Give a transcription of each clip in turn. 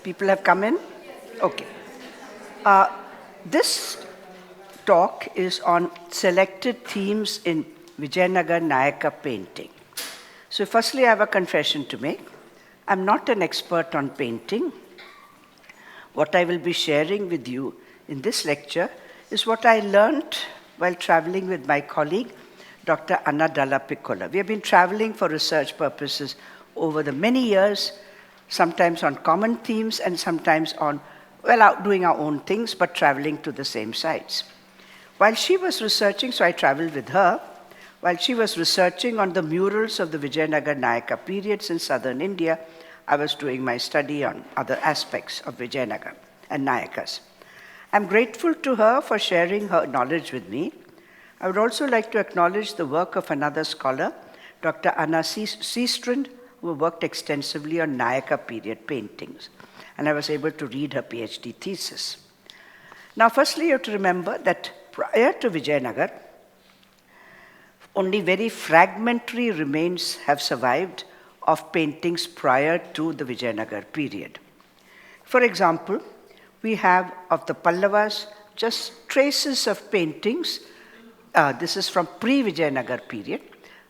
People have come in? Okay. Uh, this talk is on selected themes in Vijayanagar Nayaka painting. So firstly, I have a confession to make. I'm not an expert on painting. What I will be sharing with you in this lecture is what I learned while traveling with my colleague, Dr. Anna Dalla Piccola. We have been traveling for research purposes over the many years, sometimes on common themes and sometimes on, out doing our own things, but traveling to the same sites. While she was researching, so I traveled with her, while she was researching on the murals of the Vijayanagar Nayaka periods in southern India, I was doing my study on other aspects of Vijayanagar and Nayakas. I'm grateful to her for sharing her knowledge with me. I would also like to acknowledge the work of another scholar, Dr. Anna Seastrand, who worked extensively on Nayaka period paintings. And I was able to read her PhD thesis. Now, firstly, you have to remember that prior to Vijayanagar, only very fragmentary remains have survived of paintings prior to the Vijayanagar period. For example, we have of the Pallavas just traces of paintings. This is from pre-Vijayanagar period.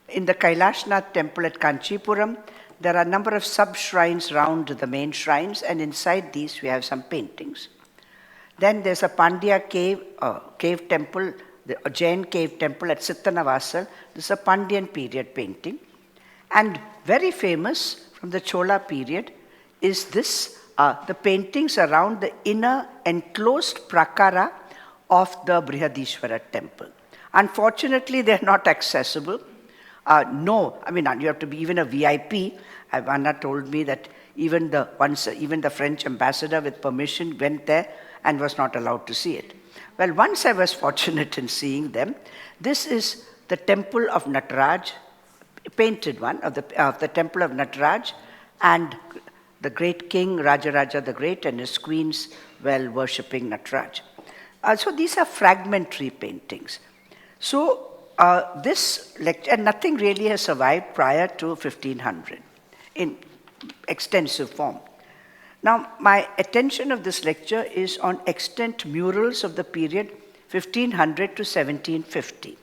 In the Kailashnath temple at Kanchipuram, there are a number of sub-shrines round the main shrines, and inside these we have some paintings. Then there's a Pandya cave temple, a Jain cave temple at Sittanavasal. This is a Pandyan period painting. And very famous from the Chola period is this, the paintings around the inner enclosed prakara of the Brihadishwara temple. Unfortunately, they're not accessible. You have to be even a VIP. Anna told me that even the French ambassador with permission went there and was not allowed to see it. Well, once I was fortunate in seeing them. This is the temple of Nataraj, painted one of the temple of Nataraj, and the great king Rajaraja the Great and his queens while worshipping Nataraj. So these are fragmentary paintings. So this lecture, and nothing really has survived prior to 1500 in extensive form. Now, my attention of this lecture is on extant murals of the period 1500 to 1750.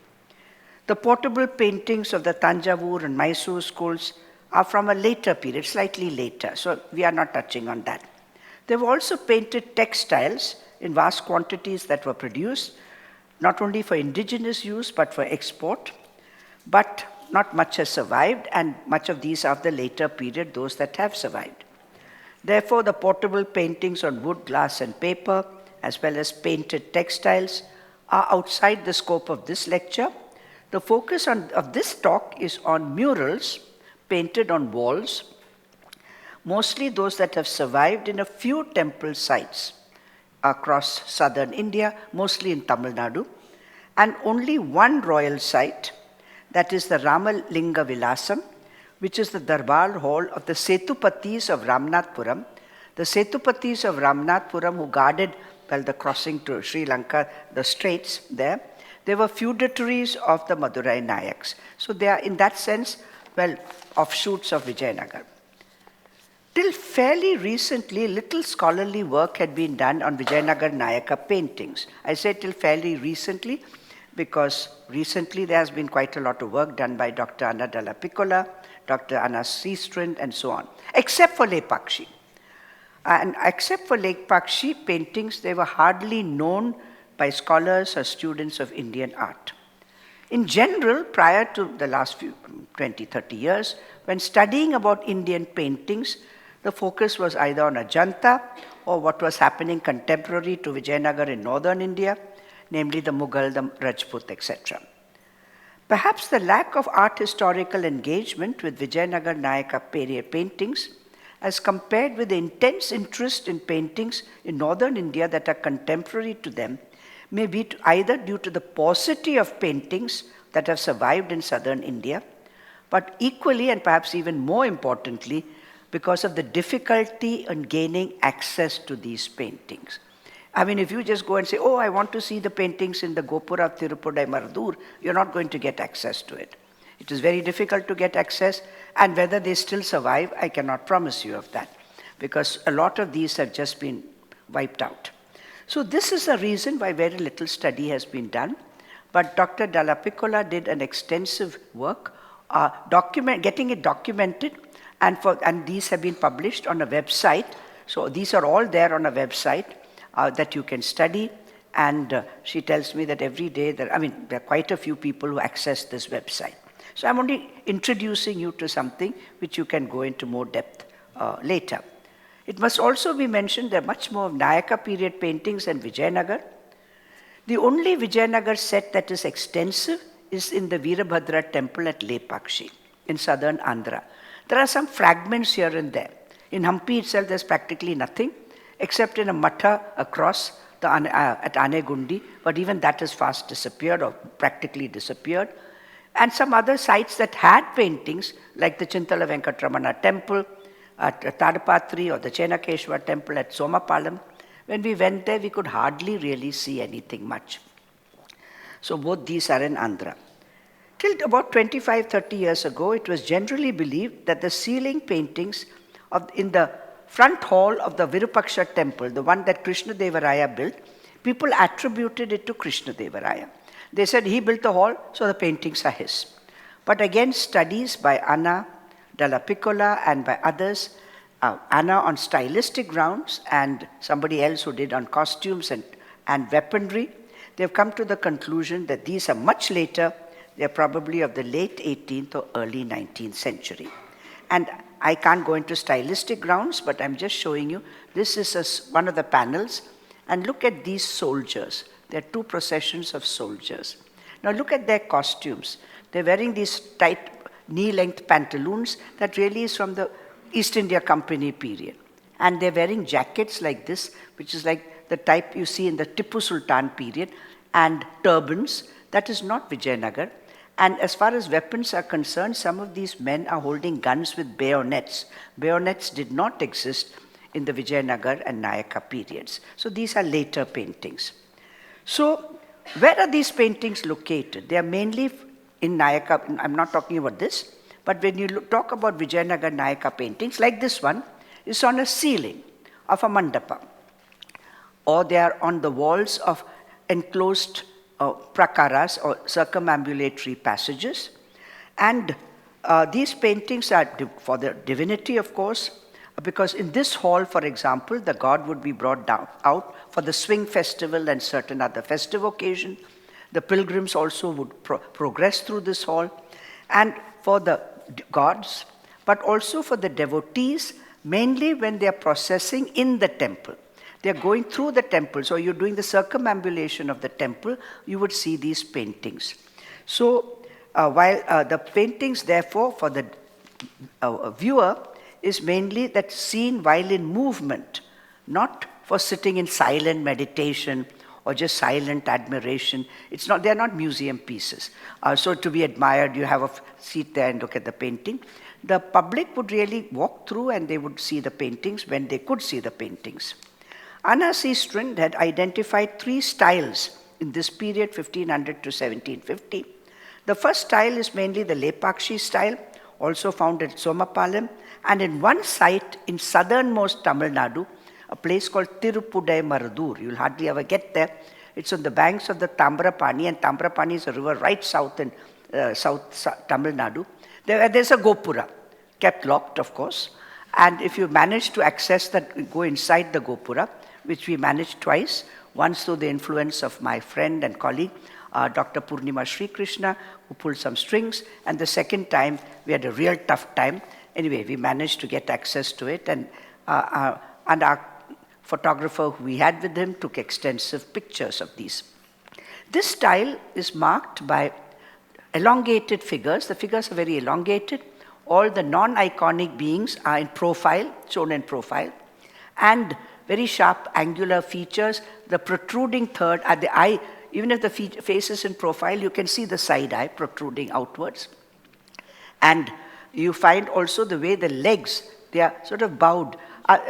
The portable paintings of the Tanjavur and Mysore schools are from a later period, slightly later, so we are not touching on that. They've also painted textiles in vast quantities that were produced, not only for indigenous use but for export, but not much has survived, and much of these are of the later period, those that have survived. Therefore, the portable paintings on wood, glass, and paper, as well as painted textiles, are outside the scope of this lecture. The focus of this talk is on murals painted on walls, mostly those that have survived in a few temple sites across southern India, mostly in Tamil Nadu, and only one royal site, that is the Ramalinga Vilasam, which is the Darbar Hall of the Setupatis of Ramnathpuram. The Setupatis of Ramnathpuram, who guarded the crossing to Sri Lanka, the straits there, they were feudatories of the Madurai Nayaks. So they are, in that sense, offshoots of Vijayanagar. Till fairly recently, little scholarly work had been done on Vijayanagar Nayaka paintings. I say till fairly recently because recently there has been quite a lot of work done by Dr. Anna Dalla Piccola, Dr. Anna Seastrand, and so on, except for Lepakshi. And except for Lepakshi paintings, they were hardly known by scholars or students of Indian art. In general, prior to the last few 20, 30 years, when studying about Indian paintings, the focus was either on Ajanta or what was happening contemporary to Vijayanagar in northern India, namely the Mughal, the Rajput, etc. Perhaps the lack of art historical engagement with Vijayanagar Nayaka period paintings, as compared with the intense interest in paintings in northern India that are contemporary to them, may be either due to the paucity of paintings that have survived in southern India, but equally and perhaps even more importantly, because of the difficulty in gaining access to these paintings. I mean, if you just go and say, I want to see the paintings in the Gopura of Tirupudai Maradur, you're not going to get access to it. It is very difficult to get access, and whether they still survive, I cannot promise you of that. because a lot of these have just been wiped out. So this is a reason why very little study has been done. But Dr. Dalla Piccola did an extensive work getting it documented, and these have been published on a website. So these are all there on a website that you can study. And she tells me that every day, there are quite a few people who access this website. So I'm only introducing you to something which you can go into more depth later. It must also be mentioned there are much more Nayaka period paintings in Vijayanagar. The only Vijayanagar set that is extensive is in the Veerabhadra temple at Lepakshi in southern Andhra. There are some fragments here and there. In Hampi itself, there's practically nothing, except in a matha across at Anegundi, but even that has fast disappeared or practically disappeared. And some other sites that had paintings, like the Chintala Venkatramana temple at Tadapatri or the Chenakeshwar temple at Somapalam. When we went there, we could hardly really see anything much. So both these are in Andhra. Till about 25-30 years ago, it was generally believed that the ceiling paintings in the front hall of the Virupaksha temple, the one that Krishnadevaraya built, people attributed it to Krishnadevaraya. They said he built the hall, so the paintings are his. But again, studies by Anna Dalla Piccola and by others, Anna on stylistic grounds and somebody else who did on costumes and weaponry, they've come to the conclusion that these are much later. They're probably of the late 18th or early 19th century. And I can't go into stylistic grounds, but I'm just showing you, this is one of the panels. And look at these soldiers. There are two processions of soldiers. Now look at their costumes. They're wearing these tight knee-length pantaloons that really is from the East India Company period. And they're wearing jackets like this, which is like the type you see in the Tipu Sultan period, and turbans. That is not Vijayanagar. And as far as weapons are concerned, some of these men are holding guns with bayonets. Bayonets did not exist in the Vijayanagar and Nayaka periods. So these are later paintings. So where are these paintings located? They are mainly in Nayaka. I'm not talking about this, but when you talk about Vijayanagar Nayaka paintings, like this one, is on a ceiling of a mandapa, or they are on the walls of enclosed prakaras or circumambulatory passages. And these paintings are for the divinity, of course, because in this hall, for example, the god would be brought out for the swing festival and certain other festive occasion. The pilgrims also would progress through this hall. And for the gods, but also for the devotees, mainly when they are processing in the temple. They are going through the temple. So you're doing the circumambulation of the temple, you would see these paintings. So while the paintings, therefore, for the viewer is mainly that scene while in movement, not for sitting in silent meditation or just silent admiration. They're not museum pieces. So to be admired, you have a seat there and look at the painting. The public would really walk through and they would see the paintings when they could see the paintings. Anna C. Strind had identified three styles in this period, 1500 to 1750. The first style is mainly the Lepakshi style, also found at Somapalam, and in one site in southernmost Tamil Nadu, a place called Tirupudai Marudur. You'll hardly ever get there. It's on the banks of the Tambrapani, and Tambrapani is a river right south in South Tamil Nadu. There's a Gopura, kept locked, of course. And if you manage to access that, go inside the Gopura, which we managed twice, once through the influence of my friend and colleague, Dr. Purnima Sri Krishna, who pulled some strings, and the second time we had a real tough time. Anyway, we managed to get access to it, and our photographer who we had with him took extensive pictures of these. This style is marked by elongated figures. The figures are very elongated. All the non-iconic beings are in profile, shown in profile, and very sharp angular features. The protruding third at the eye, even if the face is in profile, you can see the side eye protruding outwards. And you find also the way the legs, they are sort of bowed.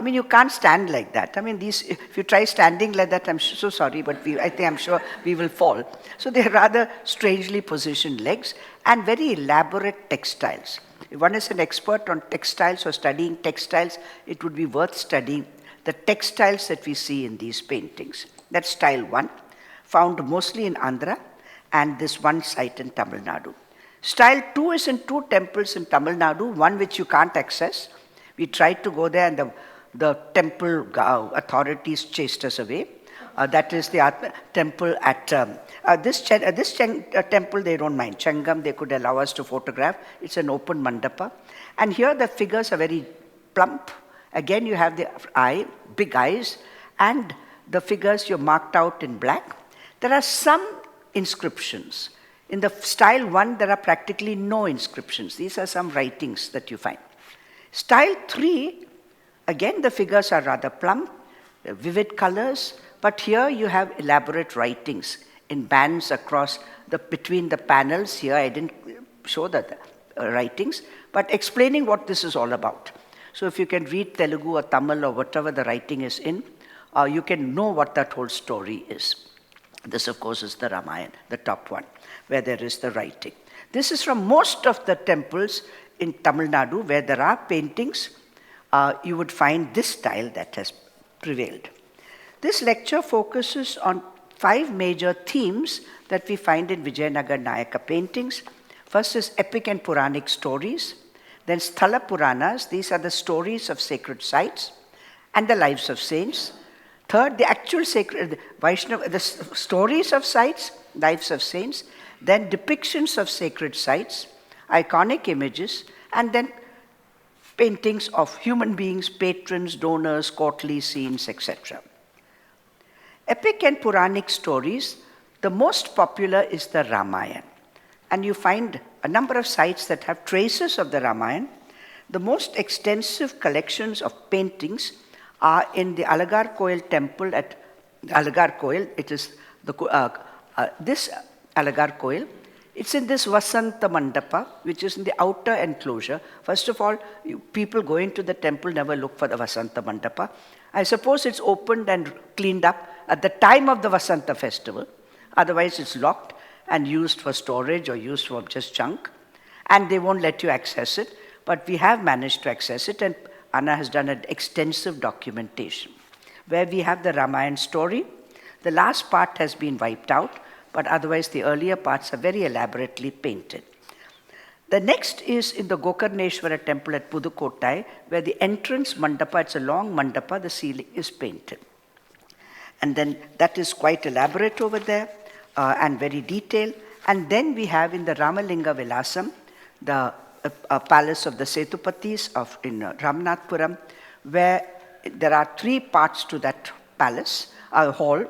You can't stand like that. If you try standing like that, I'm so sorry, but I'm sure we will fall. So they're rather strangely positioned legs and very elaborate textiles. If one is an expert on textiles or studying textiles, it would be worth studying the textiles that we see in these paintings. That's style 1, found mostly in Andhra and this one site in Tamil Nadu. Style 2 is in 2 temples in Tamil Nadu, one which you can't access. We tried to go there and the temple authorities chased us away. That is the temple at this temple they don't mind. Changam, they could allow us to photograph. It's an open mandapa. And here the figures are very plump. Again, you have the eye, big eyes, and the figures you're marked out in black. There are some inscriptions. In the style 1, there are practically no inscriptions. These are some writings that you find. Style 3, again, the figures are rather plump, vivid colors, but here you have elaborate writings in bands across between the panels. Here I didn't show the writings, but explaining what this is all about. So if you can read Telugu or Tamil or whatever the writing is in, you can know what that whole story is. This, of course, is the Ramayana, the top one, where there is the writing. This is from most of the temples in Tamil Nadu, where there are paintings. You would find this style that has prevailed. This lecture focuses on 5 major themes that we find in Vijayanagar Nayaka paintings. First is epic and Puranic stories. Then Sthala Puranas, these are the stories of sacred sites and the lives of saints. Third, the actual sacred, the stories of sites, lives of saints. Then depictions of sacred sites, iconic images, and then paintings of human beings, patrons, donors, courtly scenes, etc. Epic and Puranic stories, the most popular is the Ramayana. And you find a number of sites that have traces of the Ramayana. The most extensive collections of paintings are in the Alagar Koil temple at Alagar Koil. It is this Alagar Koil. It's in this Vasanta Mandapa, which is in the outer enclosure. First of all, people going to the temple never look for the Vasanta Mandapa. I suppose it's opened and cleaned up at the time of the Vasanta festival. Otherwise, it's locked and used for storage or used for just junk. And they won't let you access it. But we have managed to access it, and Anna has done an extensive documentation where we have the Ramayana story. The last part has been wiped out, but otherwise the earlier parts are very elaborately painted. The next is in the Gokarneshwara temple at Pudukottai, where the entrance mandapa, it's a long mandapa, the ceiling is painted. And then that is quite elaborate over there and very detailed. And then we have in the Ramalinga Vilasam, the palace of the Setupatis in Ramnathpuram, where there are 3 parts to that palace, hall.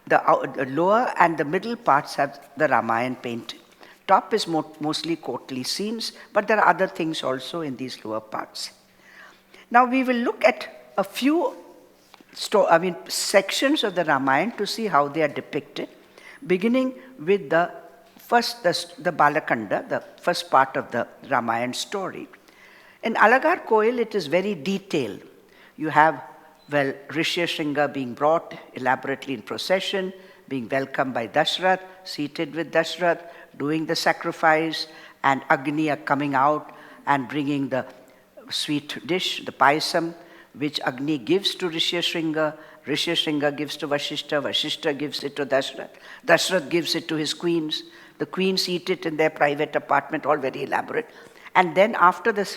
The lower and the middle parts have the Ramayana painted. Top is mostly courtly scenes, but there are other things also in these lower parts. Now we will look at a few sections of the Ramayana to see how they are depicted, beginning with the Balakanda, the first part of the Ramayana story. In Alagar Koil, it is very detailed. You have, Rishyashringa being brought elaborately in procession, being welcomed by Dashrath, seated with Dashrath, doing the sacrifice, and Agni coming out and bringing the sweet dish, the payasam, which Agni gives to Rishyashringa. Rishyashringa gives to Vashishta, Vashishta gives it to Dashrath, Dashrath gives it to his queens. The queens eat it in their private apartment, all very elaborate. And then after the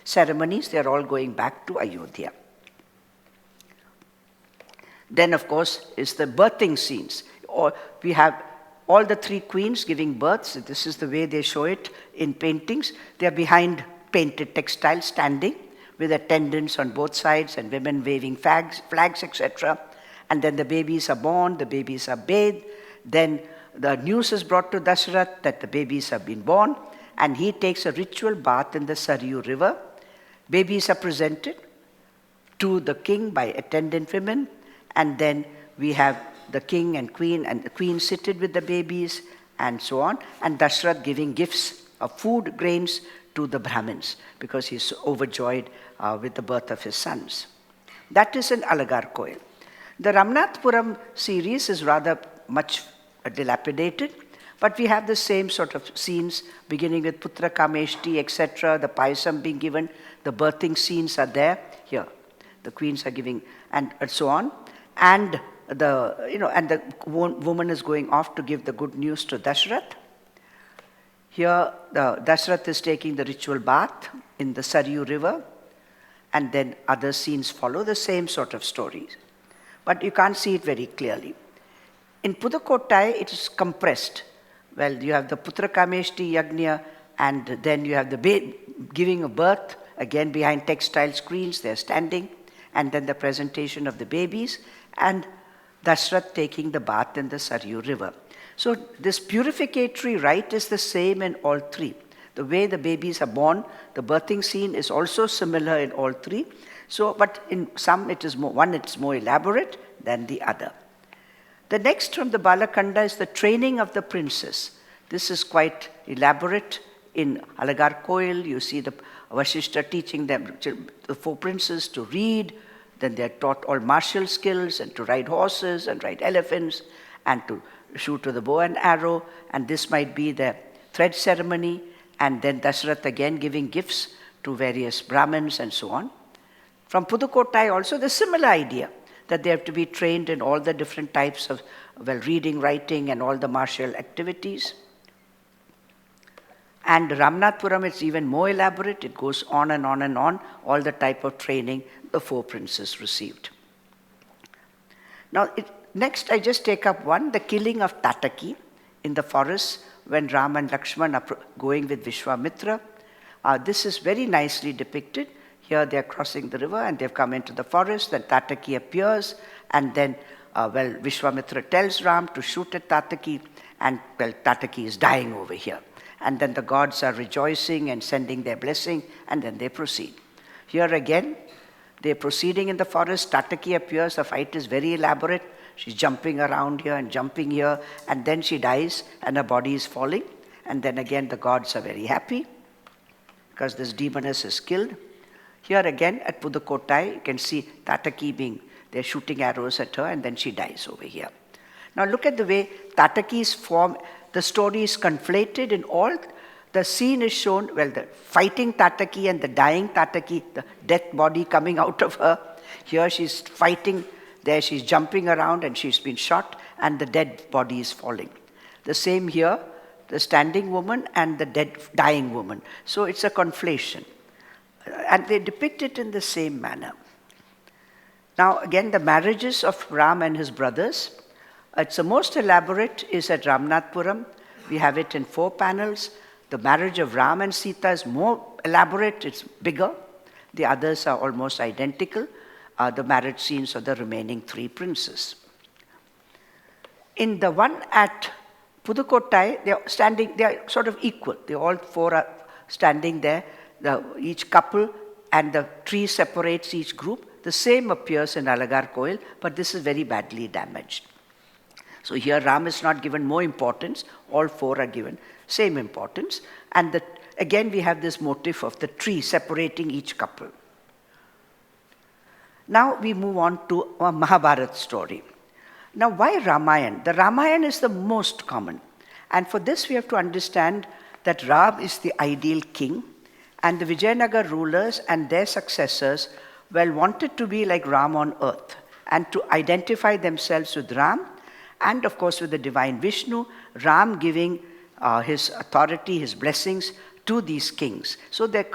ceremonies, they are all going back to Ayodhya. Then, of course, is the birthing scenes. We have all the 3 queens giving births. This is the way they show it in paintings. They are behind painted textiles, standing with attendants on both sides and women waving flags, etc. And then the babies are born, the babies are bathed. Then the news is brought to Dashrath that the babies have been born, and he takes a ritual bath in the Saryu river. Babies are presented to the king by attendant women, and then we have the king and the queen seated with the babies, and so on, and Dashrath giving gifts of food, grains to the Brahmins, because he's overjoyed with the birth of his sons. That is in Alagar Koil. The Ramnathpuram series is rather much dilapidated, But we have the same sort of scenes beginning with Putra Kameshti, etc., the Payasam being given, the birthing scenes are there here. The queens are giving, and so on. And the woman is going off to give the good news to Dashrath. Here, the Dashrath is taking the ritual bath in the Saryu river, and then other scenes follow the same sort of stories. But you can't see it very clearly. In Pudukottai, it is compressed. Well, you have the Putra Kameshti Yagnya, and then you have the giving of birth, again behind textile screens, they're standing, and then the presentation of the babies, and Dashrath taking the bath in the Saryu river. So this purificatory rite is the same in all three. The way the babies are born, the birthing scene is also similar in all three. So, but in some it is more elaborate than the other. The next from the Balakanda is the training of the princes. This is quite elaborate. In Alagarkoil, you see the Vasishta teaching them, the 4 princes, to read. Then they are taught all martial skills and to ride horses and ride elephants and to shoot with the bow and arrow. And this might be the thread ceremony. And then Dashrath again giving gifts to various Brahmins and so on. From Pudukottai also the similar idea, that they have to be trained in all the different types of, reading, writing, and all the martial activities. And Ramnathpuram is even more elaborate. It goes on and on and on, all the type of training the 4 princes received. Now, next I just take up one, the killing of Tataki in the forest when Ram and Lakshman are going with Vishwamitra. This is very nicely depicted. Here they are crossing the river and they've come into the forest, then Tataki appears, and then Vishwamitra tells Ram to shoot at Tataki, and Tataki is dying over here. And then the gods are rejoicing and sending their blessing, and then they proceed. Here again, they're proceeding in the forest, Tataki appears, the fight is very elaborate. She's jumping around here and jumping here, and then she dies and her body is falling. And then again the gods are very happy because this demoness is killed. Here again at Pudukottai, you can see Tataki they're shooting arrows at her, and then she dies over here. Now look at the way Tataki's form, the story is conflated in all. The scene is shown, the fighting Tataki and the dying Tataki, the death body coming out of her. Here she's fighting, there she's jumping around and she's been shot and the dead body is falling. The same here, the standing woman and the dying woman. So it's a conflation. And they depict it in the same manner. Now again, the marriages of Ram and his brothers. It's the most elaborate is at Ramnathpuram. We have it in 4 panels. The marriage of Ram and Sita is more elaborate, it's bigger. The others are almost identical. The marriage scenes of the remaining 3 princes. In the one at Pudukottai, they are sort of equal. They all 4 are standing there. Each couple and the tree separates each group. The same appears in Alagarkoil, but this is very badly damaged. So here Ram is not given more importance, all 4 are given same importance. And again we have this motif of the tree separating each couple. Now we move on to a Mahabharata story. Now why Ramayana? The Ramayana is the most common. And for this we have to understand that Ram is the ideal king, and the Vijayanagar rulers and their successors wanted to be like Ram on earth and to identify themselves with Ram, and of course with the divine Vishnu, Ram giving his authority, his blessings to these kings. So the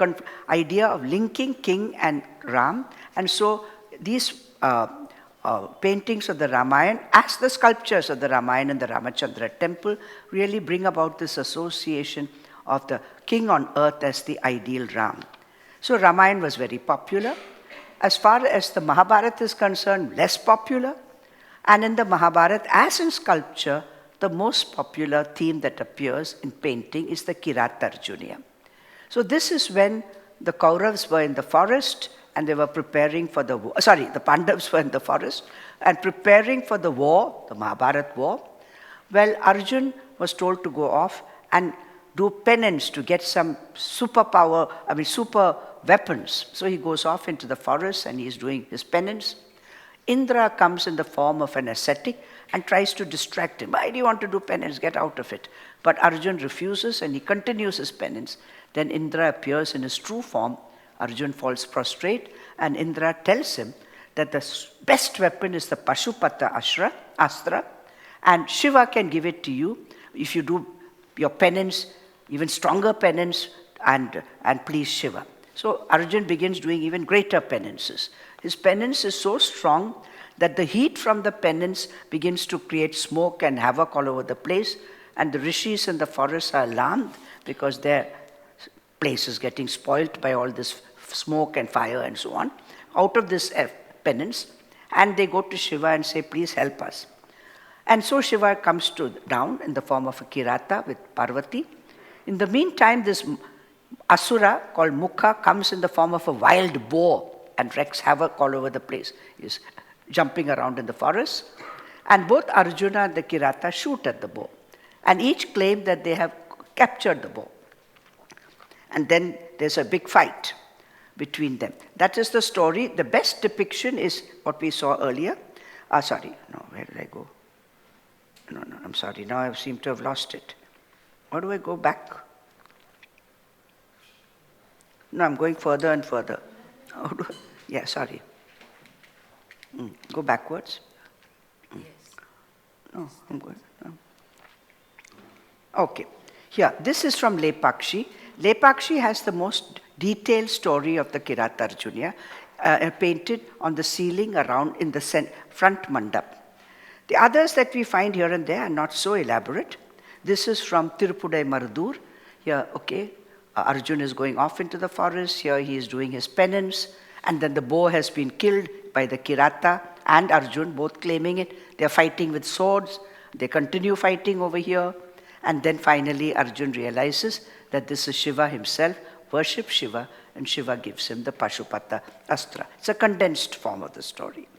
idea of linking king and Ram, and so these paintings of the Ramayana, as the sculptures of the Ramayana and the Ramachandra temple, really bring about this association of the king on earth as the ideal Ram. So Ramayana was very popular. As far as the Mahabharata is concerned, less popular. And in the Mahabharata, as in sculpture, the most popular theme that appears in painting is the Kiratarjunya. So this is when the Kauravas were in the forest and they were preparing for the war. The Pandavas were in the forest and preparing for the war, the Mahabharata war. Well, Arjun was told to go off and do penance to get some super weapons. So he goes off into the forest and he's doing his penance. Indra comes in the form of an ascetic and tries to distract him. Why do you want to do penance? Get out of it. But Arjun refuses and he continues his penance. Then Indra appears in his true form. Arjun falls prostrate and Indra tells him that the best weapon is the Pashupata Astra, and Shiva can give it to you if you do your penance, even stronger penance, and please Shiva. So Arjun begins doing even greater penances. His penance is so strong that the heat from the penance begins to create smoke and havoc all over the place, and the rishis in the forest are alarmed because their place is getting spoilt by all this smoke and fire and so on, out of this penance, and they go to Shiva and say, please help us. And so Shiva comes down in the form of a Kirata with Parvati. In the meantime, this Asura called Mukha comes in the form of a wild boar and wreaks havoc all over the place. He's jumping around in the forest. And both Arjuna and the Kirata shoot at the boar. And each claim that they have captured the boar. And then there's a big fight between them. That is the story. The best depiction is what we saw earlier. Where did I go? No, I'm sorry. Now I seem to have lost it. How do I go back? No, I'm going further and further. Sorry. Go backwards. No, I'm going. No. Okay. Here, this is from Lepakshi. Lepakshi has the most detailed story of the Kirata Arjuna painted on the ceiling around in the front mandap. The others that we find here and there are not so elaborate. This is from Tirupudai Marudur. Here, Arjun is going off into the forest. Here he is doing his penance. And then the boar has been killed by the Kirata and Arjun, both claiming it. They are fighting with swords. They continue fighting over here. And then finally Arjun realizes that this is Shiva himself, worships Shiva, and Shiva gives him the Pashupata Astra. It's a condensed form of the story.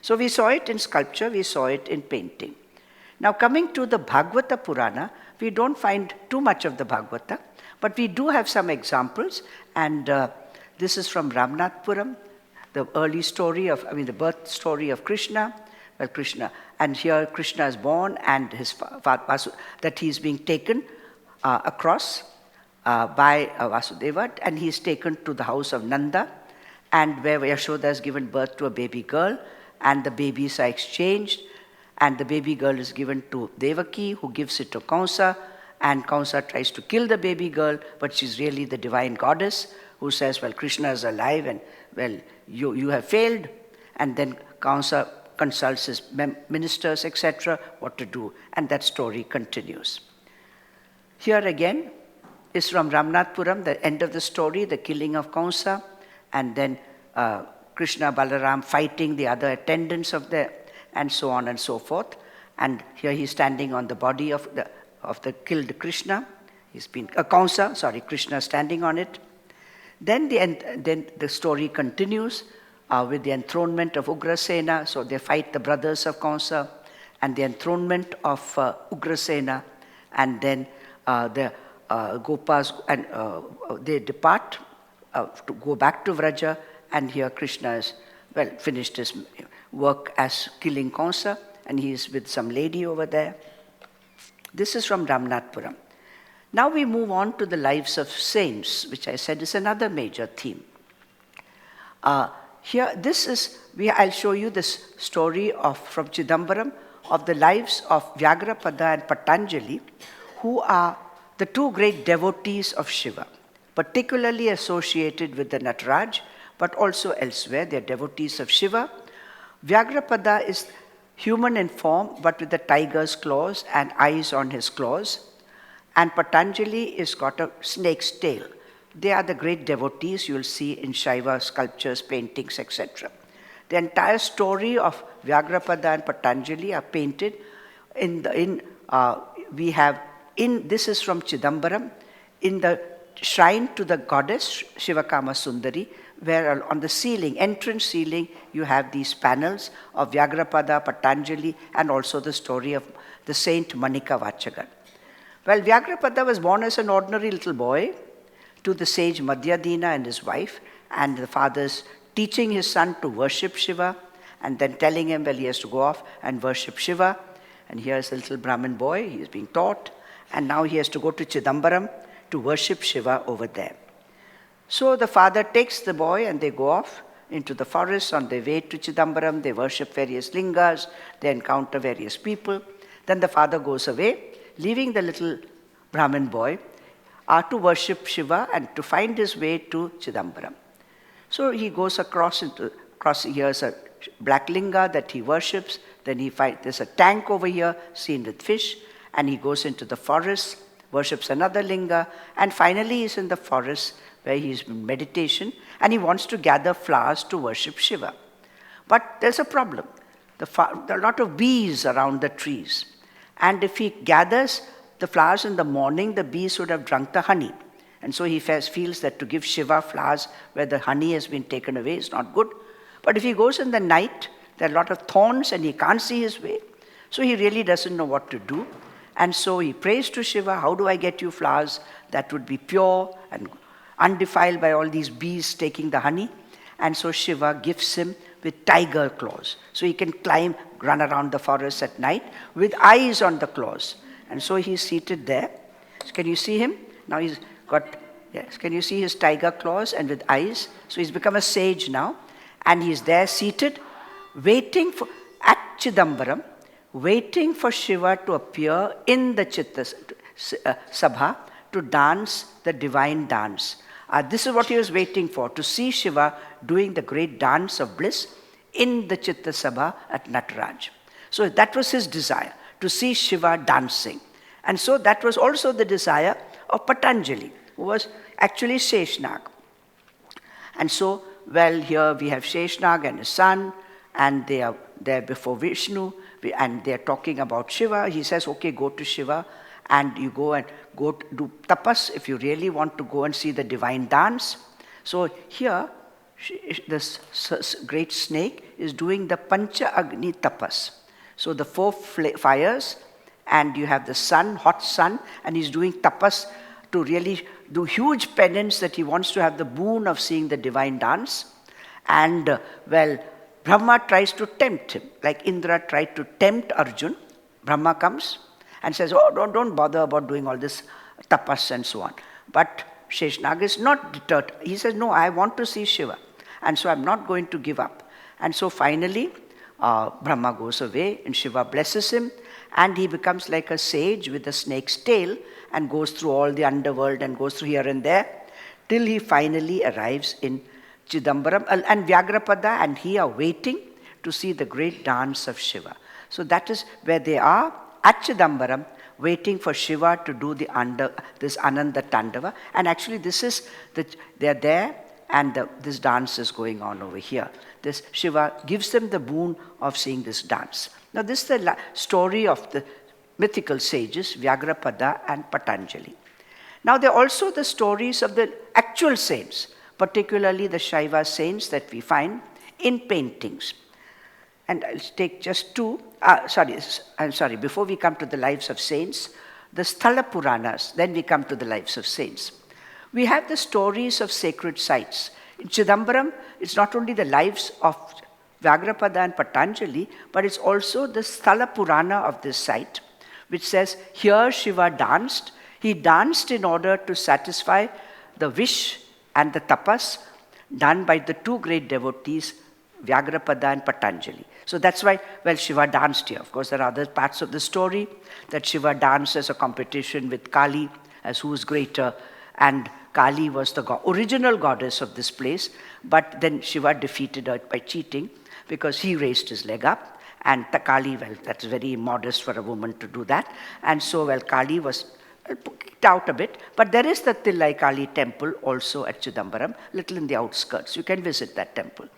So we saw it in sculpture, we saw it in painting. Now coming to the Bhagavata Purana, we don't find too much of the Bhagavata, but we do have some examples, and this is from Ramnathpuram, the early story the birth story of Krishna. Well, Krishna, and here Krishna is born, and his that he is being taken across by Vasudeva, and he is taken to the house of Nanda, and where Yashoda has given birth to a baby girl, and the babies are exchanged, and the baby girl is given to Devaki, who gives it to Kamsa, and Kamsa tries to kill the baby girl, but she's really the divine goddess who says, well, Krishna is alive, and well, you have failed. And then Kamsa consults his ministers, etc., what to do, and that story continues. Here again is from Ramnathpuram, the end of the story, the killing of Kamsa, and then Krishna, Balaram fighting the other attendants of and so on and so forth. And here he's standing on the body of the killed Krishna. He's been Kamsa, Krishna standing on it. Then the story continues with the enthronement of Ugrasena. So they fight the brothers of Kamsa, and the enthronement of Ugrasena, and then the Gopas, and they depart to go back to Vraja. And here Krishna has, finished his work as killing Kamsa, and he is with some lady over there. This is from Ramnathpuram. Now we move on to the lives of saints, which I said is another major theme. Here, I'll show you this story from Chidambaram of the lives of Vyagrapada and Patanjali, who are the two great devotees of Shiva, particularly associated with the Nataraj, but also elsewhere. They are devotees of Shiva. Vyagrapada is human in form, but with the tiger's claws and eyes on his claws. And Patanjali has got a snake's tail. They are the great devotees you will see in Shaiva sculptures, paintings, etc. The entire story of Vyagrapada and Patanjali are painted this is from Chidambaram, in the shrine to the goddess Shivakama Sundari, where on the ceiling, entrance ceiling, you have these panels of Vyagrapada, Patanjali, and also the story of the saint Manika Vachagan. Well, Vyagrapada was born as an ordinary little boy to the sage Madhyadina and his wife, and the father's teaching his son to worship Shiva, and then telling him, well, he has to go off and worship Shiva. And here's a little Brahmin boy, he is being taught, and now he has to go to Chidambaram to worship Shiva over there. So the father takes the boy and they go off into the forest. On their way to Chidambaram, they worship various lingas, they encounter various people. Then the father goes away, leaving the little Brahmin boy to worship Shiva and to find his way to Chidambaram. So he goes across, here's a black linga that he worships. Then he finds there's a tank over here, seen with fish, and he goes into the forest, worships another linga, and finally he's in the forest where he's in meditation, and he wants to gather flowers to worship Shiva. But there's a problem. There are a lot of bees around the trees, and if he gathers the flowers in the morning, the bees would have drunk the honey. And so he feels that to give Shiva flowers where the honey has been taken away is not good. But if he goes in the night, there are a lot of thorns and he can't see his way. So he really doesn't know what to do. And so he prays to Shiva, how do I get you flowers that would be pure and undefiled by all these bees taking the honey? And so Shiva gives him with tiger claws. So he can climb, run around the forest at night with eyes on the claws. And so he's seated there. Can you see him? Now he's got, yes, can you see his tiger claws and with eyes? So he's become a sage now. And he's there seated, waiting for, at Chidambaram, waiting for Shiva to appear in the Chitta Sabha to dance the divine dance. This is what he was waiting for, to see Shiva doing the great dance of bliss in the Chitta Sabha at Nataraj. So that was his desire, to see Shiva dancing. And so that was also the desire of Patanjali, who was actually Sheshnag. And so, well, here we have Sheshnag and his son, and they are there before Vishnu, and they are talking about Shiva. He says, okay, go to Shiva, and you go do tapas if you really want to go and see the divine dance. So here, this great snake is doing the Pancha Agni tapas. So the 4 fires, and you have the sun, hot sun, and he's doing tapas to really do huge penance that he wants to have the boon of seeing the divine dance. And, well, Brahma tries to tempt him, like Indra tried to tempt Arjun. Brahma comes and says, oh, don't bother about doing all this tapas and so on. But Sheshnag is not deterred. He says, no, I want to see Shiva, and so I'm not going to give up. And so finally, Brahma goes away, and Shiva blesses him, and he becomes like a sage with a snake's tail and goes through all the underworld and goes through here and there, till he finally arrives in Chidambaram, and Vyagrapada and he are waiting to see the great dance of Shiva. So that is where they are at Chidambaram, waiting for Shiva to do this Ananda Tandava. And actually they are there, and this dance is going on over here. This Shiva gives them the boon of seeing this dance. Now this is the story of the mythical sages, Vyagrapada and Patanjali. Now there are also the stories of the actual saints, particularly the Shaiva saints that we find in paintings. And I'll take just 2. Before we come to the lives of saints, the Sthala Puranas, then we come to the lives of saints. We have the stories of sacred sites. In Chidambaram, it's not only the lives of Vyagrapada and Patanjali, but it's also the Sthala Purana of this site, which says, here Shiva danced. He danced in order to satisfy the wish and the tapas done by the 2 great devotees, Vyagrapada and Patanjali. So that's why, well, Shiva danced here. Of course, there are other parts of the story that Shiva danced as a competition with Kali, as who is greater, and Kali was the original goddess of this place, but then Shiva defeated her by cheating because he raised his leg up, and Kali, well, that's very modest for a woman to do that, and so, well, Kali was kicked out a bit, but there is the Tillai Kali temple also at Chidambaram, little in the outskirts. You can visit that temple.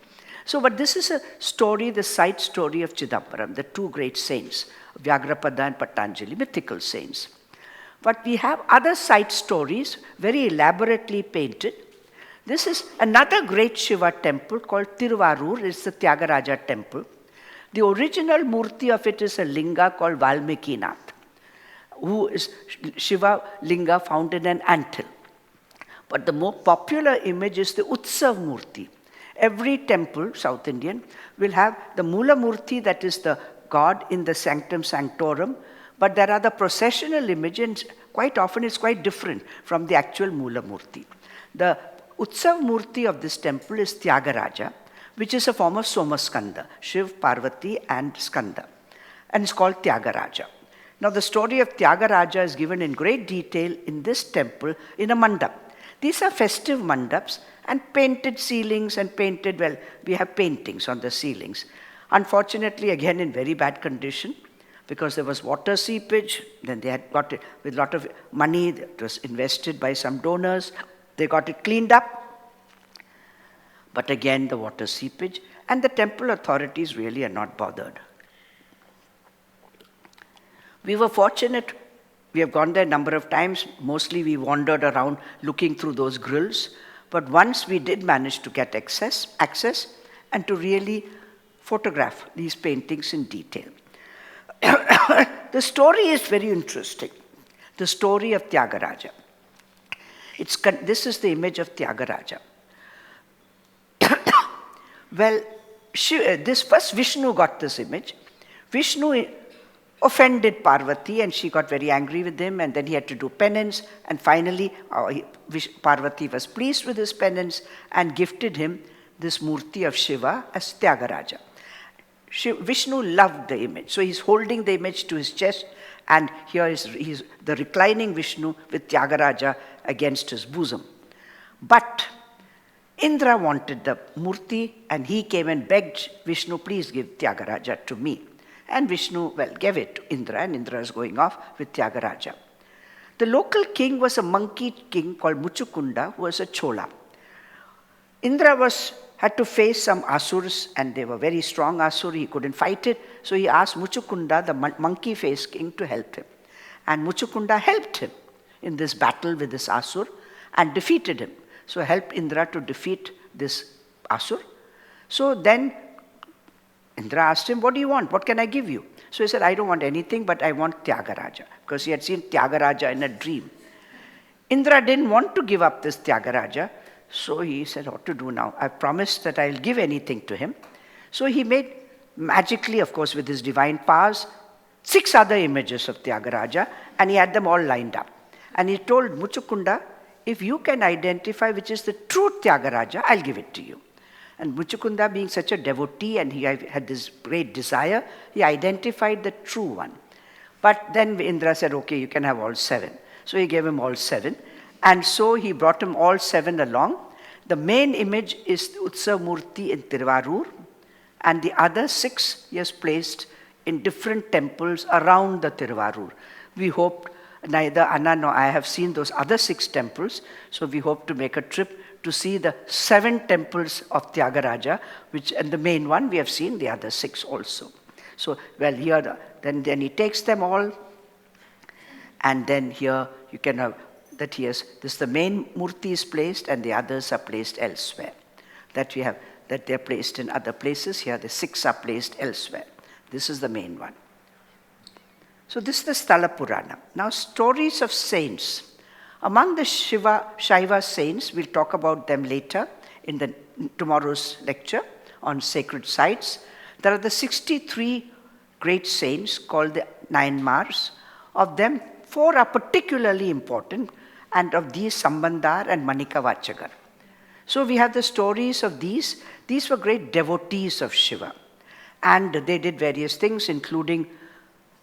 So, but this is a story, the side story of Chidambaram, the 2 great saints, Vyagrapada and Patanjali, mythical saints. But we have other side stories, very elaborately painted. This is another great Shiva temple called Tiruvarur. It's the Tyagaraja temple. The original murti of it is a linga called Valmikinath, who is Shiva linga found in an anthill. But the more popular image is the Utsav Murti. Every temple, South Indian, will have the Mula Murti, that is the God in the Sanctum Sanctorum, but there are the processional image, and quite often it's quite different from the actual Mula Murti. The Utsav Murti of this temple is Tyagaraja, which is a form of Somaskanda, Shiv, Parvati and Skanda, and it's called Tyagaraja. Now the story of Tyagaraja is given in great detail in this temple in a mandap. These are festive mandaps and painted ceilings and painted, well, we have paintings on the ceilings. Unfortunately, again in very bad condition, because there was water seepage, then they had got it with a lot of money that was invested by some donors, they got it cleaned up. But again, the water seepage, and the temple authorities really are not bothered. We were fortunate, we have gone there a number of times, mostly we wandered around looking through those grills, but once we did manage to get access and to really photograph these paintings in detail. The story is very interesting, the story of Tyagaraja. This is the image of Tyagaraja. Well, this first Vishnu got this image. Vishnu offended Parvati and she got very angry with him, and then he had to do penance, and finally Parvati was pleased with his penance and gifted him this Murti of Shiva as Tyagaraja. Vishnu loved the image, so he's holding the image to his chest, and here is the reclining Vishnu with Tyagaraja against his bosom. But Indra wanted the Murti, and he came and begged Vishnu, please give Tyagaraja to me. And Vishnu, well, gave it to Indra, and Indra is going off with Tyagaraja. The local king was a monkey king called Muchukunda, who was a Chola. Indra had to face some Asuras, and they were very strong Asura. He couldn't fight it, so he asked Muchukunda, the monkey-faced king, to help him. And Muchukunda helped him in this battle with this Asur and defeated him. So helped Indra to defeat this Asur. So then Indra asked him, what do you want? What can I give you? So he said, I don't want anything, but I want Tyagaraja, because he had seen Tyagaraja in a dream. Indra didn't want to give up this Tyagaraja, so he said, what to do now? I've promised that I'll give anything to him. So he made, magically, of course, with his divine powers, 6 other images of Tyagaraja, and he had them all lined up. And he told Muchukunda, if you can identify which is the true Tyagaraja, I'll give it to you. And Muchukunda, being such a devotee, and he had this great desire, he identified the true one. But then Indra said, okay, you can have all 7. So he gave him all 7. And so he brought him all 7 along. The main image is Utsav Murti in Tiruvarur, and the other 6 he has placed in different temples around the Tiruvarur. We hope, neither Anna nor I have seen those other 6 temples, so we hope to make a trip to see the 7 temples of Tyagaraja, and the main one we have seen, the other 6 also. So, well, here, then he takes them all, and then here you can have that the main Murti is placed, and the others are placed elsewhere. That we have, that they're placed in other places. Here the 6 are placed elsewhere. This is the main one. So this is the Sthala Purana. Now, stories of saints. Among the Shaiva saints, we'll talk about them later in tomorrow's lecture on sacred sites. There are the 63 great saints called the Nayanmars. Of them, 4 are particularly important, and of these Sambandar and Manika Vachagar. So we have the stories of these. These were great devotees of Shiva. And they did various things, including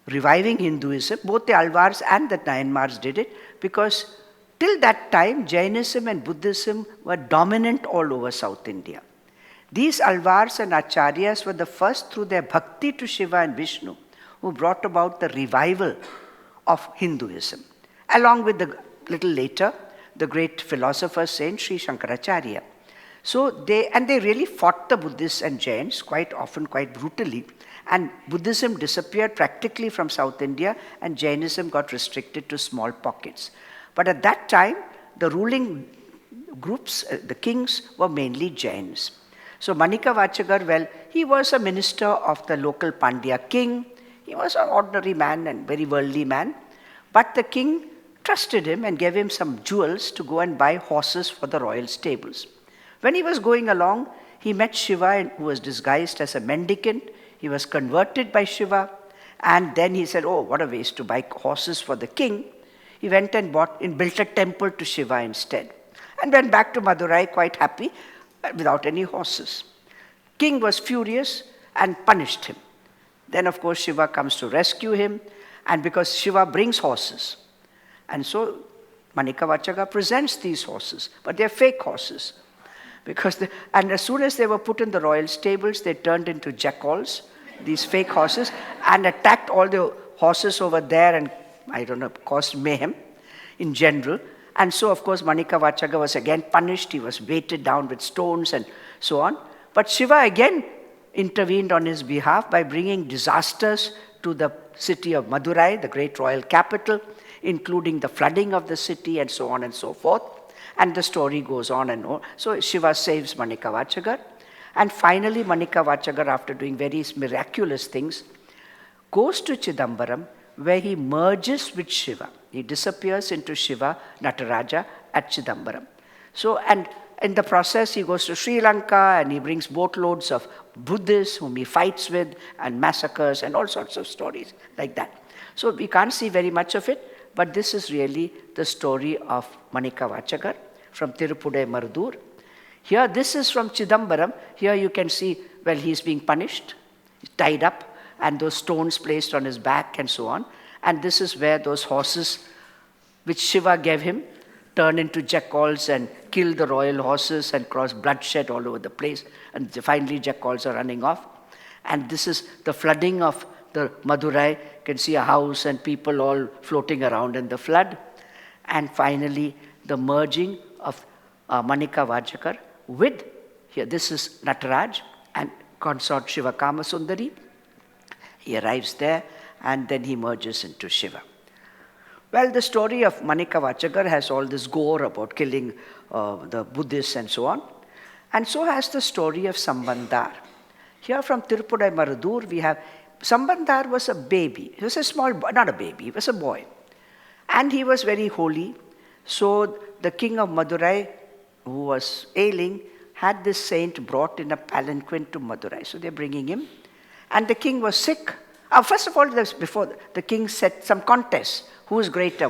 reviving Hinduism. Both the Alvars and the Nayanmars did it, because till that time, Jainism and Buddhism were dominant all over South India. These Alvars and Acharyas were the first, through their bhakti to Shiva and Vishnu, who brought about the revival of Hinduism. Along with little later, the great philosopher saint Sri Shankaracharya. So they really fought the Buddhists and Jains quite often, quite brutally. And Buddhism disappeared practically from South India, and Jainism got restricted to small pockets. But at that time, the ruling groups, the kings, were mainly Jains. So Manika Vachagar, well, he was a minister of the local Pandya king. He was an ordinary man and very worldly man. But the king trusted him and gave him some jewels to go and buy horses for the royal stables. When he was going along, he met Shiva, who was disguised as a mendicant. He was converted by Shiva. And then he said, oh, what a waste to buy horses for the king. He went and built a temple to Shiva instead. And went back to Madurai quite happy, without any horses. King was furious and punished him. Then, of course, Shiva comes to rescue him. And because Shiva brings horses. And so Manikavachaga presents these horses. But they're fake horses. And as soon as they were put in the royal stables, they turned into jackals, these fake horses, and attacked all the horses over there and, I don't know, caused mayhem in general. And so, of course, Manikavachaga was again punished. He was weighted down with stones and so on. But Shiva again intervened on his behalf by bringing disasters to the city of Madurai, the great royal capital, including the flooding of the city and so on and so forth. And the story goes on and on. So Shiva saves Manikavachaga. And finally, Manikavachaga, after doing very miraculous things, goes to Chidambaram, where he merges with Shiva. He disappears into Shiva, Nataraja, at Chidambaram. So, and in the process, he goes to Sri Lanka and he brings boatloads of Buddhists whom he fights with and massacres and all sorts of stories like that. So we can't see very much of it, but this is really the story of Manikavachagar from Tirupudai Marudur. Here, this is from Chidambaram. Here you can see, well, he's being punished, he's tied up, and those stones placed on his back and so on. And this is where those horses, which Shiva gave him, turn into jackals and kill the royal horses and cause bloodshed all over the place. And finally, jackals are running off. And this is the flooding of the Madurai. You can see a house and people all floating around in the flood. And finally, the merging of Manikavachagar with, here, this is Nataraj and consort Shiva Kamasundari. He arrives there and then he merges into Shiva. Well, the story of Manikavachagar has all this gore about killing the Buddhists and so on. And so has the story of Sambandar. Here from Tirupudai Marudur, we have, Sambandar was a baby. He was a small boy, not a baby, he was a boy. And he was very holy. So the king of Madurai, who was ailing, had this saint brought in a palanquin to Madurai. So they're bringing him. And the king was sick. First of all, before the king set some contest. Who is greater,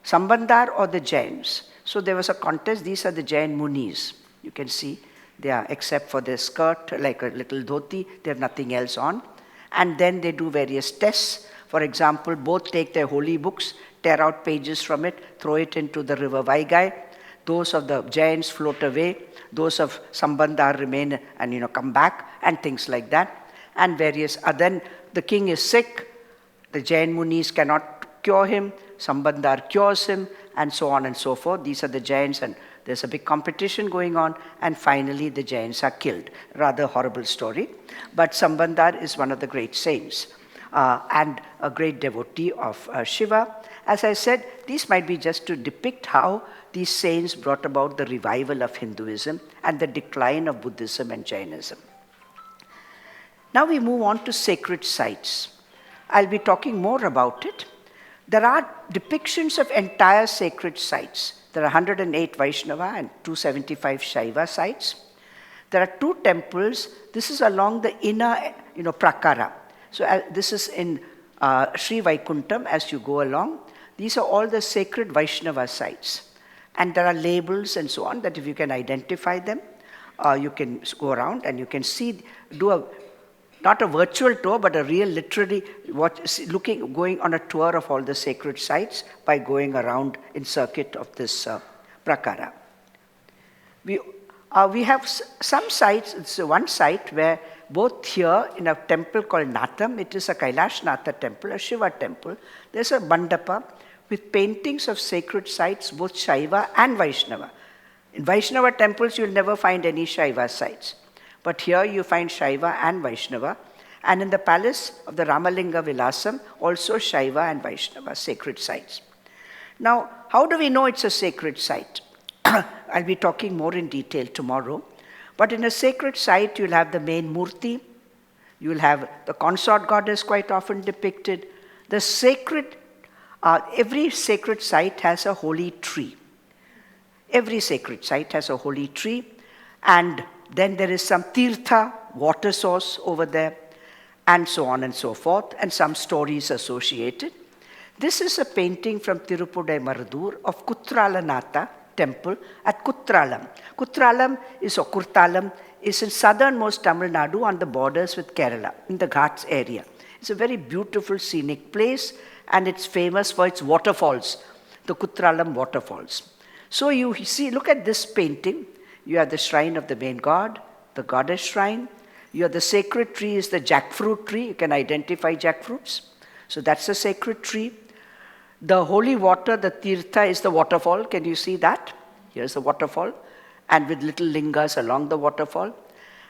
Sambandar or the Jains? So there was a contest. These are the Jain Munis. You can see they are, except for their skirt, like a little dhoti, they have nothing else on. And then they do various tests. For example, both take their holy books, tear out pages from it, throw it into the river Vaigai. Those of the Jains float away. Those of Sambandar remain and come back and things like that. And various, then the king is sick. The Jain Munis cannot cure him, Sambandar cures him, and so on and so forth. These are the Jains, and there's a big competition going on, and finally the Jains are killed. Rather horrible story. But Sambandar is one of the great saints and a great devotee of Shiva. As I said, these might be just to depict how these saints brought about the revival of Hinduism and the decline of Buddhism and Jainism. Now we move on to sacred sites. I'll be talking more about it. There are depictions of entire sacred sites. There are 108 Vaishnava and 275 Shaiva sites. There are 2 temples. This is along the inner, prakara. So this is in Sri Vaikuntham as you go along. These are all the sacred Vaishnava sites. And there are labels and so on that if you can identify them, you can go around and you can see, not a virtual tour, but a real literally going on a tour of all the sacred sites by going around in circuit of this prakara. We have some sites. It's one site where both here in a temple called Natham, it is a Kailash Natha temple, a Shiva temple. There's a mandapa with paintings of sacred sites, both Shaiva and Vaishnava. In Vaishnava temples, you'll never find any Shaiva sites. But here you find Shaiva and Vaishnava. And in the palace of the Ramalinga Vilasam, also Shaiva and Vaishnava sacred sites. Now, how do we know it's a sacred site? I'll be talking more in detail tomorrow. But in a sacred site, you'll have the main murti. You'll have the consort goddess quite often depicted. The sacred, every sacred site has a holy tree. Every sacred site has a holy tree. And then there is some tirtha, water source over there, and so on and so forth, and some stories associated. This is a painting from Tirupudai Marudur of Kutralanatha temple at Kutralam. Kutralam is, or Kurtalam, is in southernmost Tamil Nadu on the borders with Kerala, in the Ghats area. It's a very beautiful scenic place, and it's famous for its waterfalls, the Kutralam waterfalls. So you see, look at this painting. You have the shrine of the main god, the goddess shrine. You have the sacred tree is the jackfruit tree. You can identify jackfruits. So that's a sacred tree. The holy water, the tirtha, is the waterfall. Can you see that? Here's the waterfall. And with little lingas along the waterfall.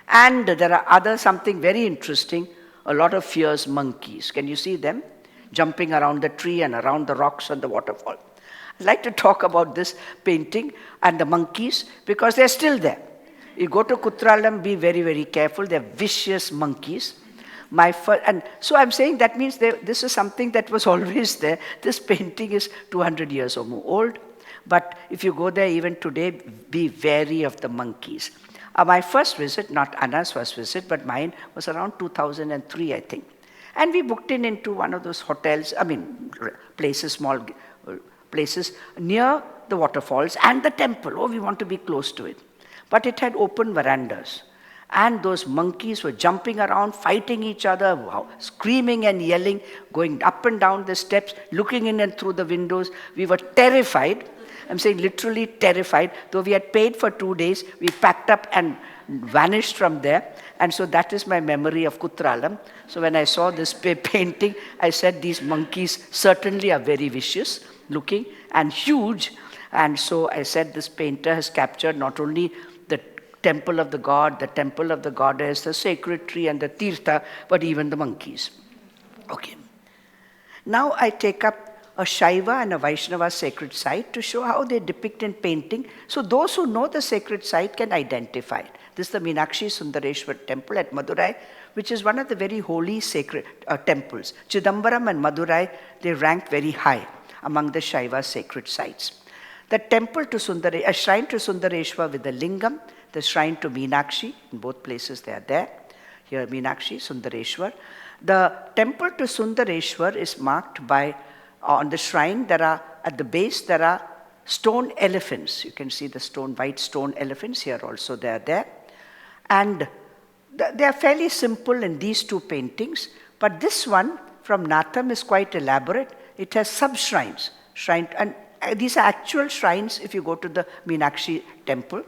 And there are other, something very interesting, a lot of fierce monkeys. Can you see them? Jumping around the tree and around the rocks on the waterfall. I'd like to talk about this painting and the monkeys because they're still there. You go to Kutralam, be very, very careful. They're vicious monkeys. And so I'm saying that means this is something that was always there. This painting is 200 years or more old. But if you go there even today, be wary of the monkeys. My first visit, not Anna's first visit, but mine was around 2003, I think. And we booked into one of those hotels, places, small places near the waterfalls and the temple. Oh, we want to be close to it. But it had open verandas. And those monkeys were jumping around, fighting each other, screaming and yelling, going up and down the steps, looking in and through the windows. We were terrified. I'm saying literally terrified. Though we had paid for 2 days, we packed up and vanished from there. And so that is my memory of Kutralam. So when I saw this painting, I said these monkeys certainly are very vicious looking and huge. And so I said this painter has captured not only the temple of the god, the temple of the goddess, the sacred tree and the tirtha, but even the monkeys. Okay. Now I take up a Shaiva and a Vaishnava sacred site to show how they depict in painting. So those who know the sacred site can identify it. This is the Meenakshi Sundareshwar temple at Madurai, which is one of the very holy sacred temples. Chidambaram and Madurai, they rank very high among the Shaiva sacred sites. The temple to a shrine to Sundareshwar with the lingam, the shrine to Meenakshi, in both places they are there. Here Meenakshi, Sundareshwar. The temple to Sundareshwar is marked by, on the shrine, at the base there are stone elephants. You can see the white stone elephants here also, they are there. And they are fairly simple in these two paintings, but this one from Natham is quite elaborate. It has sub-shrines, and these are actual shrines if you go to the Meenakshi temple,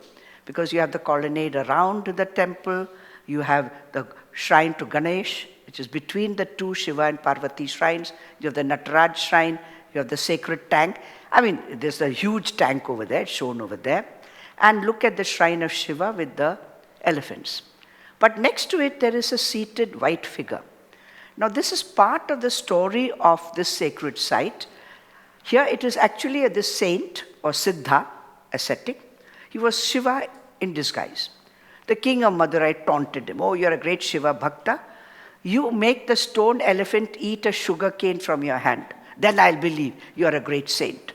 because you have the colonnade around the temple, you have the shrine to Ganesh, which is between the two Shiva and Parvati shrines, you have the Nataraj shrine, you have the sacred tank. There's a huge tank over there, shown over there. And look at the shrine of Shiva with the elephants. But next to it, there is a seated white figure. Now, this is part of the story of this sacred site. Here it is actually this saint or Siddha, ascetic. He was Shiva in disguise. The king of Madurai taunted him. Oh, you're a great Shiva Bhakta. You make the stone elephant eat a sugar cane from your hand. Then I'll believe you're a great saint.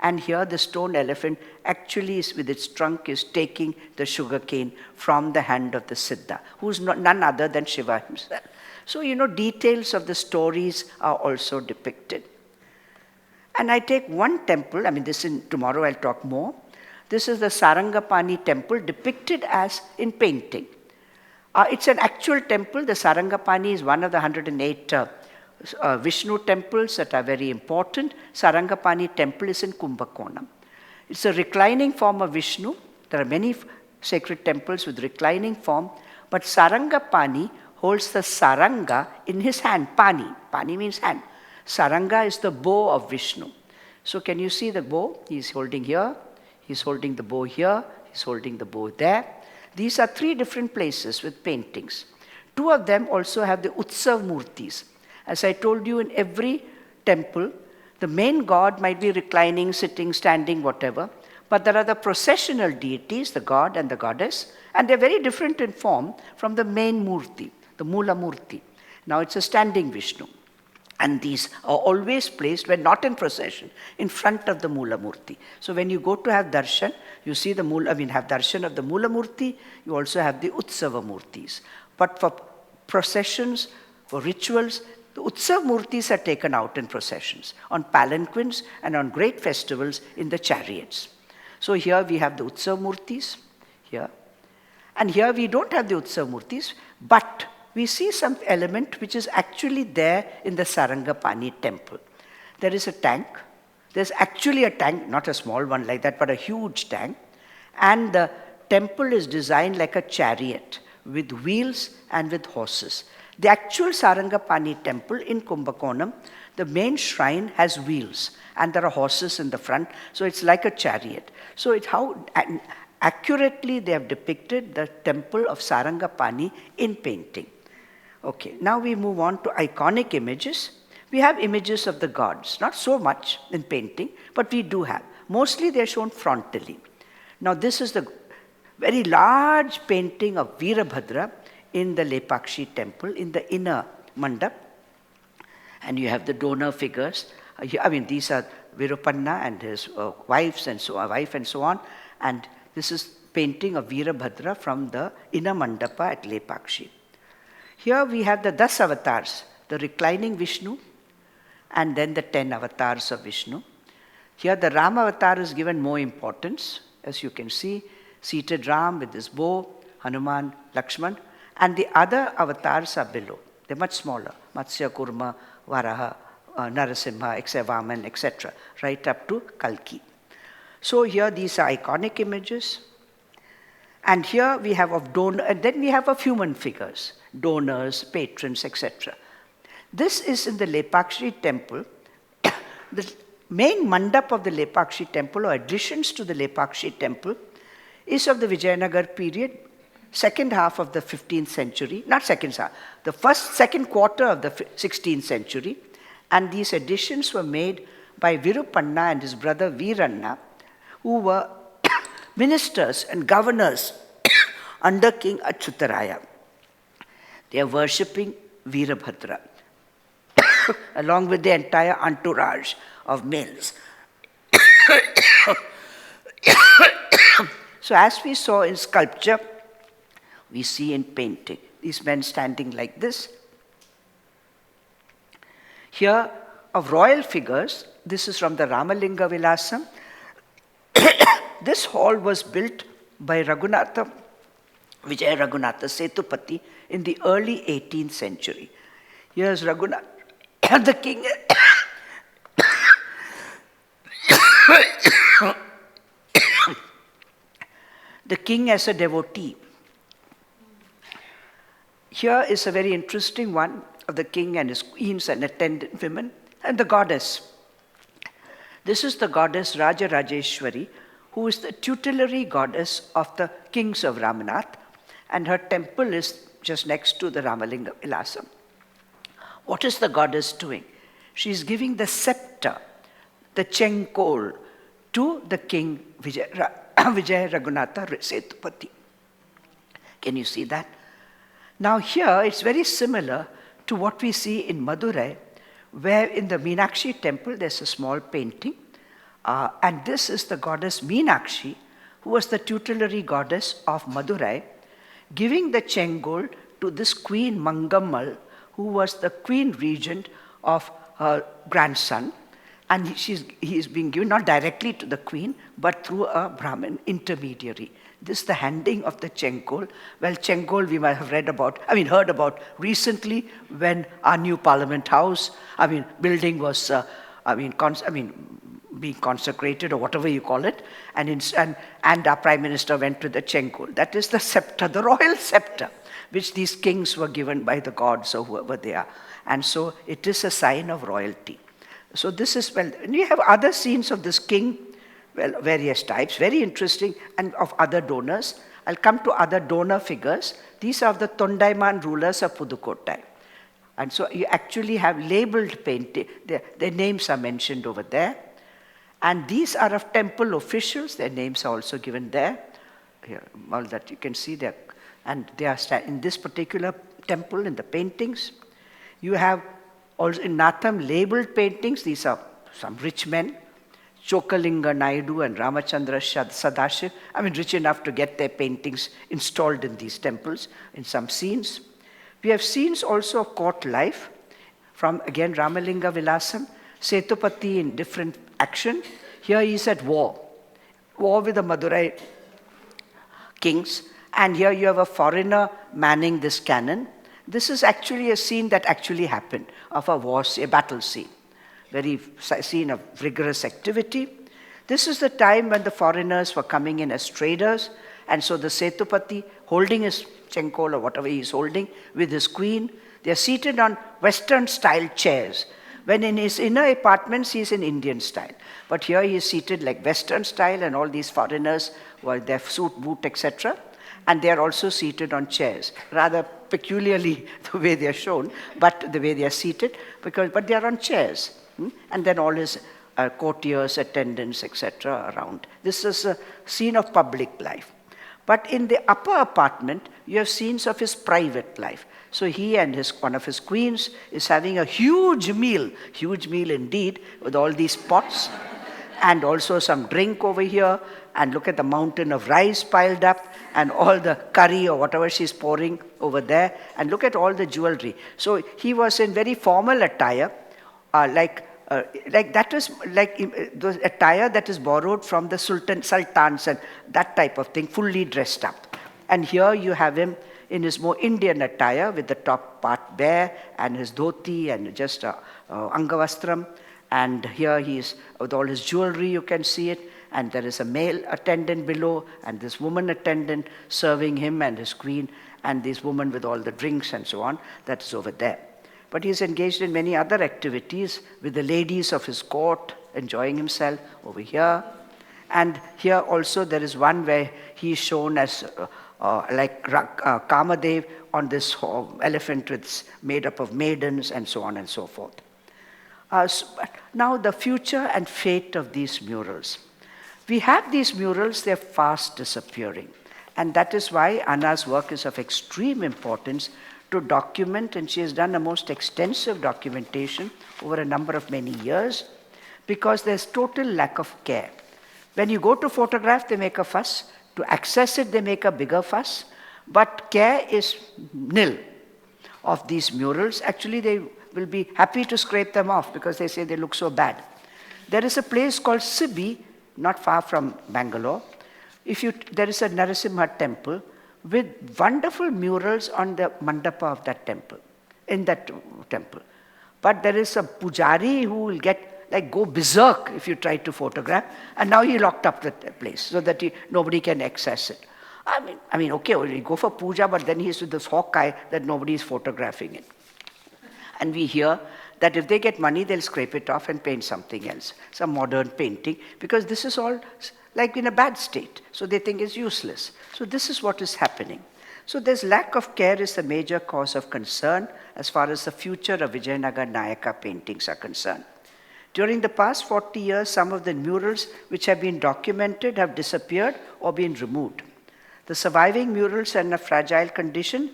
And here the stone elephant actually with its trunk is taking the sugar cane from the hand of the Siddha, who's none other than Shiva himself. So, details of the stories are also depicted. And I take one temple, tomorrow I'll talk more. This is the Sarangapani temple depicted as in painting. It's an actual temple. The Sarangapani is one of the 108 Vishnu temples that are very important. Sarangapani temple is in Kumbakonam. It's a reclining form of Vishnu. There are many sacred temples with reclining form, but Sarangapani holds the saranga in his hand, pani. Pani means hand. Saranga is the bow of Vishnu. So can you see the bow? He's holding here, he's holding the bow here, he's holding the bow there. These are 3 different places with paintings. 2 of them also have the Utsav Murtis. As I told you, in every temple, the main god might be reclining, sitting, standing, whatever, but there are the processional deities, the god and the goddess, and they're very different in form from the main Murti, the Mula Murti. Now it's a standing Vishnu. And these are always placed, when not in procession, in front of the Mula Murti. So when you go to have darshan, you see the have darshan of the Mula Murti, you also have the Utsava Murtis. But for processions, for rituals, the Utsav Murtis are taken out in processions, on palanquins and on great festivals in the chariots. So here we have the Utsav Murtis, here. And here we don't have the Utsav Murtis, but we see some element which is actually there in the Sarangapani temple. There is a tank. There's actually a tank, not a small one like that, but a huge tank. And the temple is designed like a chariot with wheels and with horses. The actual Sarangapani temple in Kumbakonam, the main shrine has wheels and there are horses in the front, so it's like a chariot. So it's how accurately they have depicted the temple of Sarangapani in painting. Okay, now we move on to iconic images. We have images of the gods, not so much in painting, but we do have. Mostly they're shown frontally. Now this is the very large painting of Veerabhadra in the Lepakshi temple, in the inner mandap. And you have the donor figures. These are Virupanna and his wife and so on. And this is painting of Veerabhadra from the inner mandapa at Lepakshi. Here we have the 10 avatars, the reclining Vishnu, and then the 10 avatars of Vishnu. Here the Ram avatar is given more importance. As you can see, seated Ram with his bow, Hanuman, Lakshman, and the other avatars are below. They're much smaller. Matsya, Kurma, Varaha, Narasimha, Vaman, etc., right up to Kalki. So here these are iconic images. And here we have of donor, and then we have of human figures, donors, patrons, etc. This is in the Lepakshi temple. The main mandap of the Lepakshi temple, or additions to the Lepakshi temple, is of the Vijayanagar period, second half of the 15th century, not second half, the second quarter of the 16th century. And these additions were made by Virupanna and his brother Veeranna, who were ministers and governors under King Achyutaraya. They are worshipping Veerabhadra, along with the entire entourage of males. So as we saw in sculpture, we see in painting, these men standing like this. Here, of royal figures, this is from the Ramalinga Vilasam. This hall was built by Vijay Raghunatha Setupati in the early 18th century. Here's Raghunath, the king. The king as a devotee. Here is a very interesting one of the king and his queens and attendant women and the goddess. This is the goddess Raja Rajeshwari, who is the tutelary goddess of the kings of Ramnath, and her temple is just next to the Ramalinga Vilasam. What is the goddess doing? She is giving the scepter, the chenkol, to the king Vijay Raghunatha Setupati. Can you see that? Now here it's very similar to what we see in Madurai, where in the Meenakshi temple there's a small painting. And this is the goddess Meenakshi, who was the tutelary goddess of Madurai, giving the Chengol to this queen Mangammal, who was the queen regent of her grandson. And he is being given not directly to the queen, but through a Brahmin intermediary. This is the handing of the Chengol. Well, Chengol we might have heard about recently when our new Parliament House, building was, being consecrated or whatever you call it, and our Prime Minister went to the Chengol. That is the scepter, the royal scepter, which these kings were given by the gods or whoever they are. And so it is a sign of royalty. So this is, and we have other scenes of this king, various types, very interesting, and of other donors. I'll come to other donor figures. These are the Tondaiman rulers of Pudukkottai. And so you actually have labeled painting, their names are mentioned over there. And these are of temple officials, their names are also given there. Here, all that you can see there. And they are in this particular temple, in the paintings. You have Also in Natham labeled paintings, these are some rich men, Chokalinga Naidu and Ramachandra Sadashiv, I mean rich enough to get their paintings installed in these temples in some scenes. We have scenes also of court life from again Ramalinga Vilasam, Setupati in different action. Here he is at war with the Madurai kings, and here you have a foreigner manning this cannon. This is actually a scene that actually happened of a war, a battle scene. Very scene of rigorous activity. This is the time when the foreigners were coming in as traders, and so the Setupati, holding his chenkol or whatever he is holding, with his queen, they are seated on Western-style chairs. When in his inner apartments, he is in Indian style. But here he is seated like Western style, and all these foreigners were their suit, boot, etc. And they are also seated on chairs, rather peculiarly the way they are shown, but the way they are seated, but they are on chairs. And then all his courtiers, attendants, etc. around. This is a scene of public life. But in the upper apartment, you have scenes of his private life. So he and one of his queens is having a huge meal indeed, with all these pots, and also some drink over here, and look at the mountain of rice piled up, and all the curry or whatever she's pouring over there, and look at all the jewelry. So he was in very formal attire, like that was like the attire that is borrowed from the sultans and that type of thing, fully dressed up. And here you have him in his more Indian attire, with the top part bare, and his dhoti, and just angavastram. And here he is with all his jewelry, you can see it. And there is a male attendant below, and this woman attendant serving him and his queen, and this woman with all the drinks and so on, that is over there. But he is engaged in many other activities with the ladies of his court, enjoying himself over here. And here also there is one where he is shown as Kamadev on this elephant made up of maidens and so on and so forth. Now the future and fate of these murals. We have these murals, they're fast disappearing. And that is why Anna's work is of extreme importance to document, and she has done a most extensive documentation over a number of many years, because there's total lack of care. When you go to photograph, they make a fuss. To access it, they make a bigger fuss. But care is nil of these murals. Actually, they will be happy to scrape them off because they say they look so bad. There is a place called Sibi, not far from Bangalore. There is a Narasimha temple with wonderful murals on the mandapa of that temple, in that temple. But there is a pujari who will go berserk if you try to photograph, and now he locked up the place so that nobody can access it. I mean, okay, we go for puja, but then he's with this hawk eye that nobody is photographing it. And we hear that if they get money, they'll scrape it off and paint something else, some modern painting, because this is all like in a bad state. So they think it's useless. So this is what is happening. So this lack of care is the major cause of concern as far as the future of Vijayanagar Nayaka paintings are concerned. During the past 40 years, some of the murals which have been documented have disappeared or been removed. The surviving murals are in a fragile condition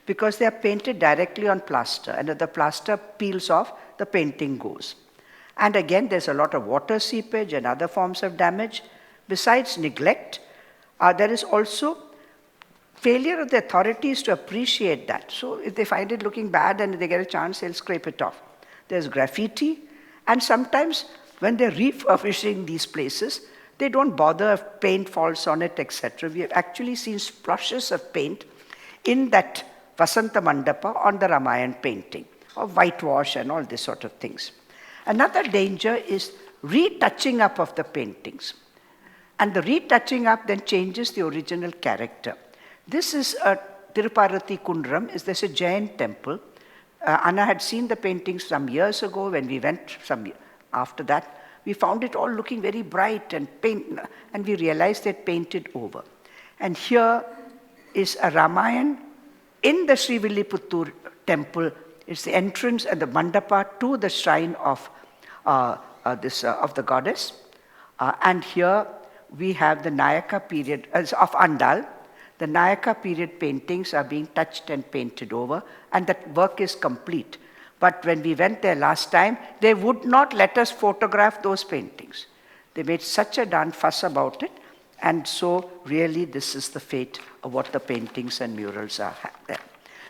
because they are painted directly on plaster, and if the plaster peels off, the painting goes. And again, there's a lot of water seepage and other forms of damage. Besides neglect, there is also failure of the authorities to appreciate that. So if they find it looking bad and they get a chance, they'll scrape it off. There's graffiti, and sometimes when they're refurbishing these places, they don't bother if paint falls on it, etc. We have actually seen splashes of paint in that Vasanta Mandapa on the Ramayana painting, or whitewash and all this sort of things. Another danger is retouching up of the paintings. And the retouching up then changes the original character. This is a Tirupati Kundram. There's a Jain temple. Anna had seen the paintings some years ago. When we went after that, we found it all looking very bright and we realized they'd painted over. And here is a Ramayan in the Srivilliputturu temple. It's the entrance and the mandapa to the shrine of the goddess. And here we have the Nayaka period of Andal. The Nayaka period paintings are being touched and painted over, and that work is complete. But when we went there last time, they would not let us photograph those paintings. They made such a darn fuss about it. And so really this is the fate of what the paintings and murals are there.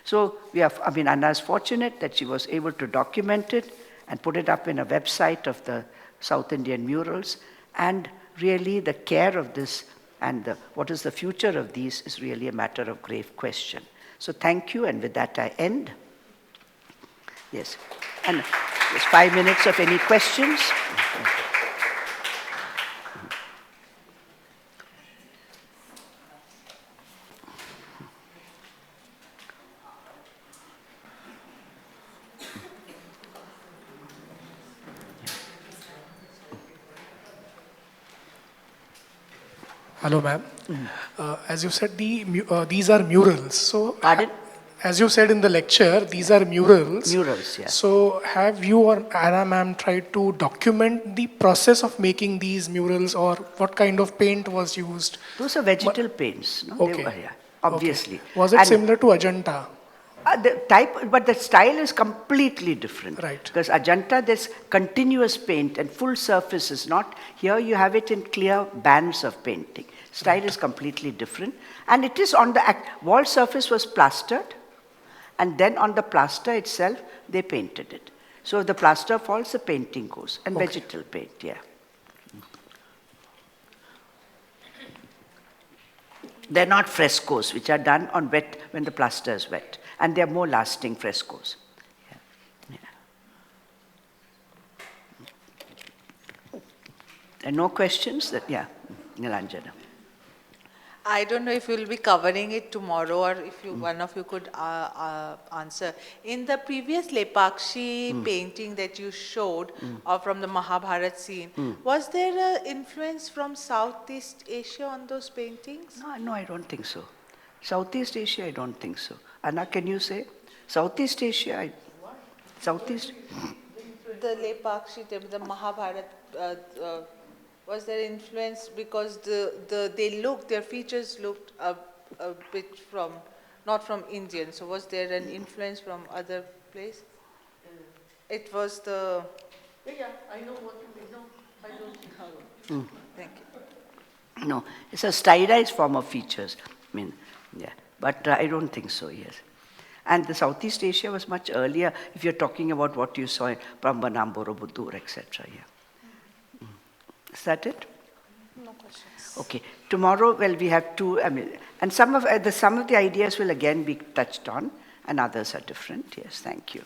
So Anna is fortunate that she was able to document it and put it up in a website of the South Indian murals. And really the care of this and what is the future of these is really a matter of grave question. So thank you, and with that I end. Yes, and there's 5 minutes of any questions. Hello, ma'am. As you said, these are murals. So, Pardon? As you said in the lecture, these are murals. Murals, yeah. So, have you or Anna, ma'am, tried to document the process of making these murals, or what kind of paint was used? Those are vegetal paints, no? Okay. They were, yeah, obviously. Okay. Was it similar to Ajanta? The type, but the style is completely different. Right. Because Ajanta, there's continuous paint and full surfaces, not here you have it in clear bands of painting. Style is completely different. And it is on the wall surface was plastered, and then on the plaster itself, they painted it. So if the plaster falls, the painting goes. And vegetal paint, yeah. They're not frescoes, which are done on wet, when the plaster is wet. And they're more lasting frescoes. Yeah. Yeah. There are no questions? Nilanjana. I don't know if you'll be covering it tomorrow or if one of you could answer. In the previous Lepakshi painting that you showed from the Mahabharat scene, was there an influence from Southeast Asia on those paintings? No, I don't think so. Southeast Asia, I don't think so. Anna, can you say? Southeast Asia, Southeast? The Lepakshi, the Mahabharat, was there influence because their features looked a bit from, not from Indian, so was there an influence from other place? It was the... Yeah, I know what you mean. No, I don't know. Thank you. No, it's a stylized form of features. But I don't think so, yes. And the Southeast Asia was much earlier, if you're talking about what you saw in Prambanam, Borobudur, etc. Yeah. Is that it? No questions. Okay. Tomorrow, we have two, and some of the ideas will again be touched on, and others are different. Yes, thank you.